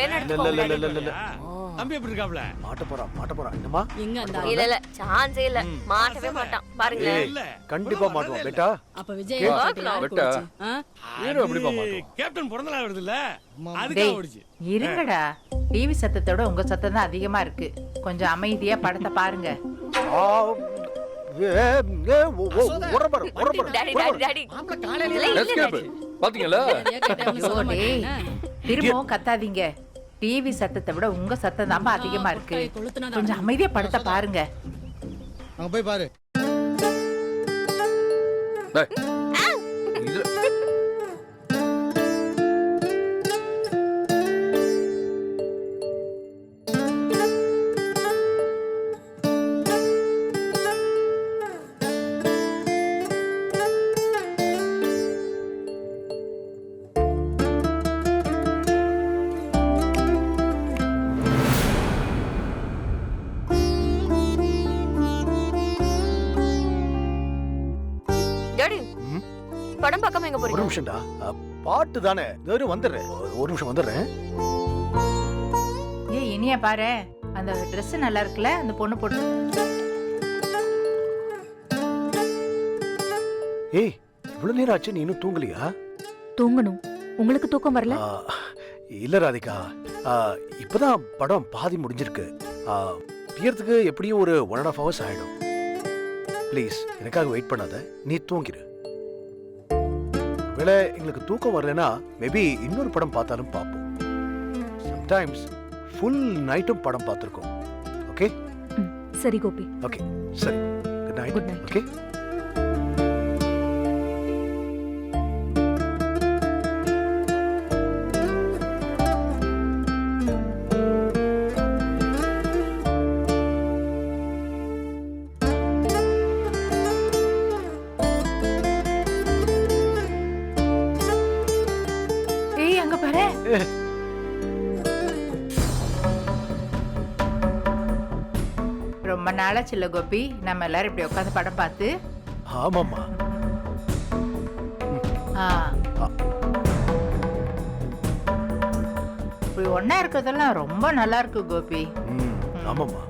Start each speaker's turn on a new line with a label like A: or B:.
A: வேணா
B: இல்ல இல்ல இல்ல இல்ல இல்ல
C: தம்பி எப்படி இருக்காப்ல?
B: மாட்ட போறா என்னம்மா
D: எங்க அந்த
A: இல்ல சான்ஸே இல்ல மாட்டவே மாட்டான் பாருங்க.
B: ஏய் கண்டிப்பா மாட்டுவான் பெட்டா
D: அப்ப விஜய்
E: பெட்டா ஹீரோ எப்படி மாட்டோம்?
C: கேப்டன் பிறந்த நாள் வருது இல்ல, அதுக்காக ஓடிச்சு.
F: இருங்கடா, டிவி சத்தத்தோட உங்க சத்தம் தான் அதிகமா இருக்கு. கொஞ்சம் அமைதியா படத்தை பாருங்க.
A: டாடி டாடி டாடி
E: எஸ்கேப் பாத்தீங்களா?
F: ஐயோ, டேய், திரும்பவும் கத்தாதீங்க. டிவி சத்தத்தை விட உங்க சத்தம் தான் அதிகமா இருக்கு. கொஞ்சம் அமைதியா படத்தை பாருங்க.
G: அங்க போய் பாரு.
E: டேய், இது
A: டாடி படம் பார்க்காம எங்க
B: ஒரு
A: போறீங்க?
B: நிமிஷம்டா, பாட்டு தானே, வந்துடுறேன், ஒரு நிமிஷம் வந்துடுறேன்.
F: ஏய் இனியா பாரு, அந்த Dress நல்லா இருக்குல்ல, அந்த பொண்ணு போட்டு.
B: ஏய் இவ்வளவு நேரம் ஆச்சு, நீ இன்னும் தூங்கலையா?
A: தூங்கணும். உங்களுக்கு தூக்கம் வரல?
B: இல்ல ராதிகா, இப்பதான் படம் பாதி முடிஞ்சிருக்கு. பியறதுக்கு எப்படியும் ஒரு 1.5 hours ஆயிடும். ப்ளீஸ் எனக்காக வெயிட் பண்ணாத, நீ தூங்கிரு. வேளை எங்களுக்கு தூக்கம் வரலனா மேபி இன்னொரு படம் பார்த்தாலும் பார்ப்போம். சம்டைம்ஸ் ஃபுல் நைட்டும் படம் பார்த்துருக்கோம். ஓகே
A: சரி கோபி.
B: ஓகே சரி, good night.
A: Good night.
B: Okay
F: ஏய் அங்க பாரு. ரொம்ப நாளாச்சு இல்ல கோபி, நம்ம எல்லாரும் இப்படி உட்காந்து படம் பார்த்து.
B: ஆமாம்மா.
F: ஆ. இப்படி ஒண்ணா இருக்கிறதெல்லாம் ரொம்ப நல்லா இருக்கு கோபி.
B: ஆமாம்மா.